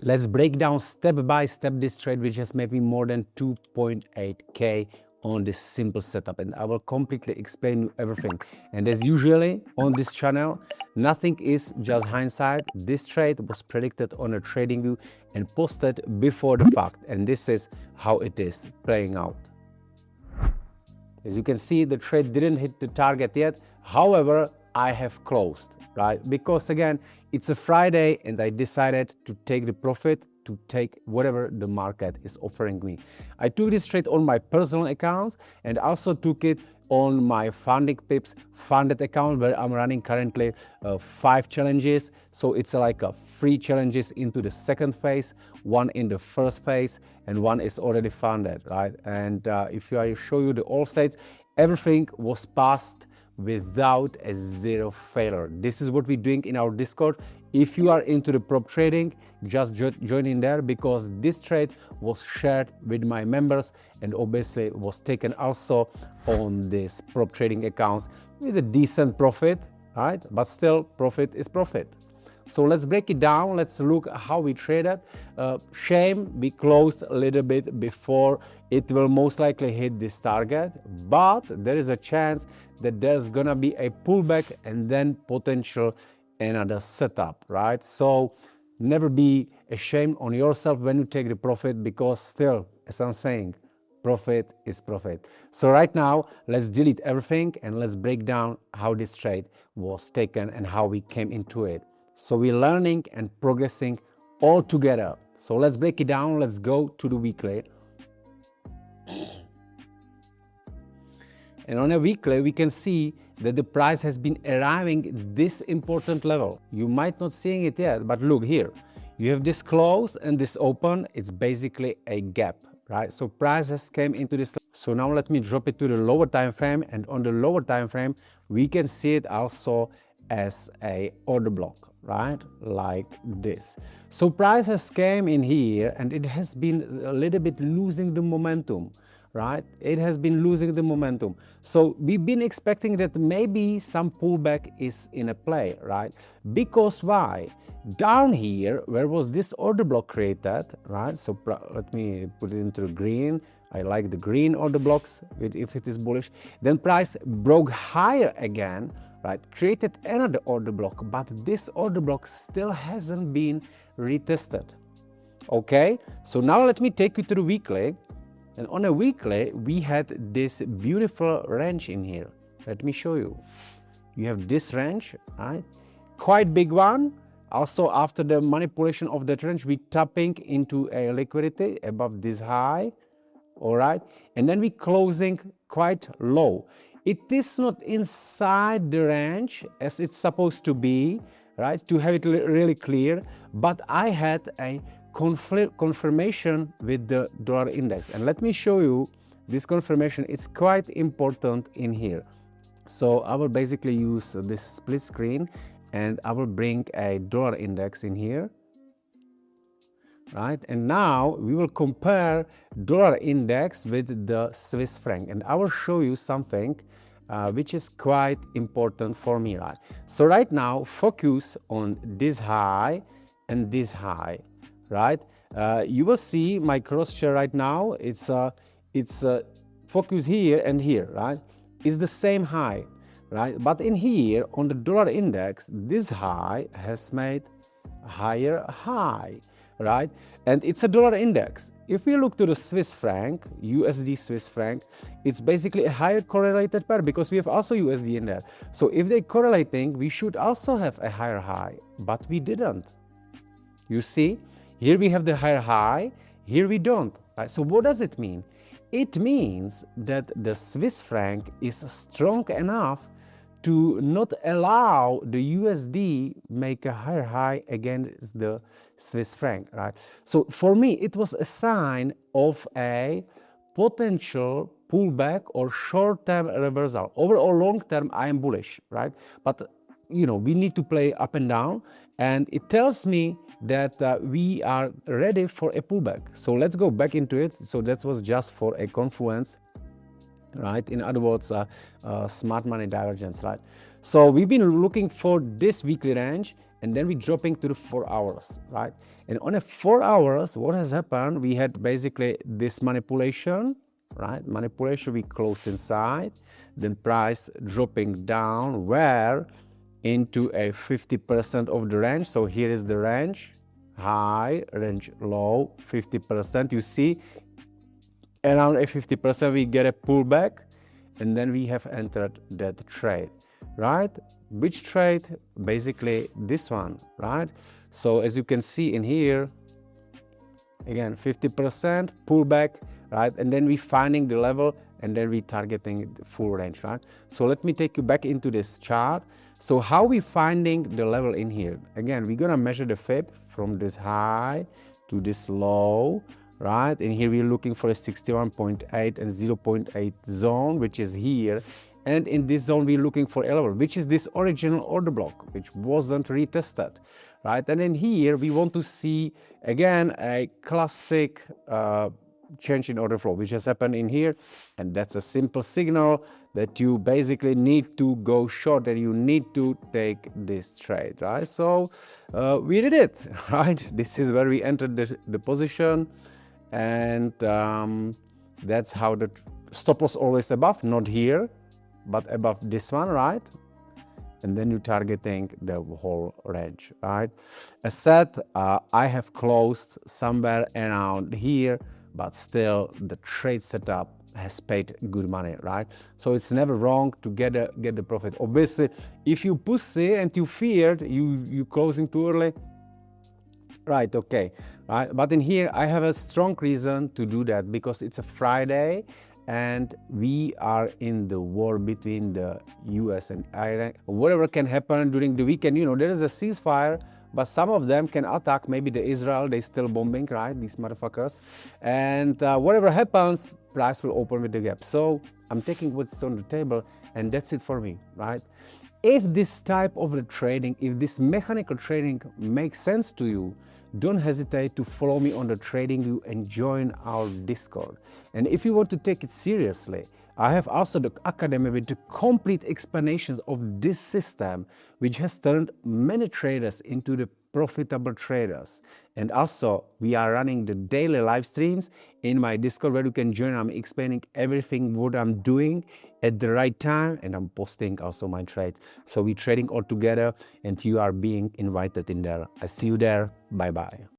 Let's break down step by step this trade, which has maybe more than 2.8K on this simple setup, and I will completely explain you everything. And as usually on this channel, nothing is just hindsight. This trade was predicted on a Tradingview and posted before the fact, and this is how it is playing out. As you can see, the trade didn't hit the target yet. However, I have closed, right? Because again, it's a Friday and I decided to take the profit, to take whatever the market is offering me. I took this trade on my personal accounts and also took it on my funding pips funded account, where I'm running currently 5 challenges. So it's like 3 challenges into the second phase, 1 in the first phase, and 1 is already funded, right? And if I show you the all states, everything was passed without a zero failure. This is what we're doing in our Discord. If you are into the prop trading, just join in there, because this trade was shared with my members and obviously was taken also on this prop trading accounts with a decent profit, right? But still, profit is profit. So let's break it down. Let's look how we traded. Shame we closed a little bit before it will most likely hit this target, but there is a chance that there's gonna be a pullback and then potential another setup, right? So never be ashamed on yourself when you take the profit, because still, as I'm saying, profit is profit. So right now, let's delete everything and let's break down how this trade was taken and how we came into it. So we're learning and progressing all together. So let's break it down. Let's go to the weekly. And on a weekly, we can see that the price has been arriving this important level. You might not seeing it yet, but look here. You have this close and this open. It's basically a gap, right? So price has came into this. So now let me drop it to the lower time frame, and on the lower time frame, we can see it also as a order block, right? Like this. So price has came in here and it has been a little bit losing the momentum, right? It has been losing the momentum. So we've been expecting that maybe some pullback is in a play, right? Because why? Down here, where was this order block created, right? So let me put it into the green. I like the green order blocks if it is bullish. Then price broke higher again, right? Created another order block, but this order block still hasn't been retested. Okay, so now let me take you to the weekly. And on a weekly, we had this beautiful range in here. Let me show you. You have this range, right? Quite big one. Also, after the manipulation of that range, we tapping into a liquidity above this high, all right? And then we closing quite low. It is not inside the range as it's supposed to be, right? To have it really clear, but I had a confirmation with the dollar index, and let me show you this confirmation. It's quite important in here. So I will basically use this split screen and I will bring a dollar index in here, right? And now we will compare dollar index with the Swiss franc, and I will show you something which is quite important for me, right? So right now, focus on this high and this high, right? You will see my cross chair right now. It's focus here and here, right? It's the same high, right? But in here on the dollar index, this high has made a higher high, right? And it's a dollar index. If we look to the Swiss franc, USD Swiss franc, it's basically a higher correlated pair because we have also USD in there. So if they're correlating, we should also have a higher high, but we didn't. You see, here we have the higher high, here we don't. Right? So what does it mean? It means that the Swiss franc is strong enough to not allow the USD make a higher high against the Swiss franc, right? So for me, it was a sign of a potential pullback or short-term reversal. Overall, long-term, I am bullish, right? But you know, we need to play up and down, and it tells me that we are ready for a pullback. So let's go back into it. So that was just for a confluence, right? In other words, smart money divergence, right? So we've been looking for this weekly range, and then we dropping to the 4 hours, right? And on a 4 hours, what has happened? We had basically this manipulation, right? Manipulation, we closed inside, then price dropping down where into a 50% of the range. So here is the range, high, range low, 50%. You see, around a 50% we get a pullback, and then we have entered that trade, right? Which trade? Basically this one, right? So as you can see in here, again 50% pullback, right? And then we finding the level, and then we targeting the full range, right? So let me take you back into this chart. So how we finding the level in here? Again, we're gonna measure the Fib from this high to this low, right? And here we're looking for a 61.8 and 0.8 zone, which is here. And in this zone, we're looking for a level, which is this original order block, which wasn't retested, right? And then here, we want to see, again, a classic change in order flow, which has happened in here. And that's a simple signal that you basically need to go short and you need to take this trade, right? So we did it, right? This is where we entered the position. And that's how the stop loss always above, not here, but above this one, right? And then you're targeting the whole range, right? As said, I have closed somewhere around here, but still the trade setup has paid good money, right? So it's never wrong to get the profit. Obviously, if you pussy and you feared you closing too early, right, okay, right? But in here, I have a strong reason to do that because it's a Friday and we are in the war between the US and Iran. Whatever can happen during the weekend, you know, there is a ceasefire, but some of them can attack maybe the Israel, they still bombing, right, these motherfuckers. And whatever happens, price will open with the gap. So I'm taking what's on the table, and that's it for me, right? If this type of the trading, if this mechanical trading makes sense to you, don't hesitate to follow me on the Tradingview and join our Discord. And if you want to take it seriously, I have also the Academy with the complete explanations of this system, which has turned many traders into the profitable traders. And also, we are running the daily live streams in my Discord where you can join. I'm explaining everything what I'm doing at the right time, and I'm posting also my trades. So we're trading all together, and you are being invited in there. I see you there. Bye-bye.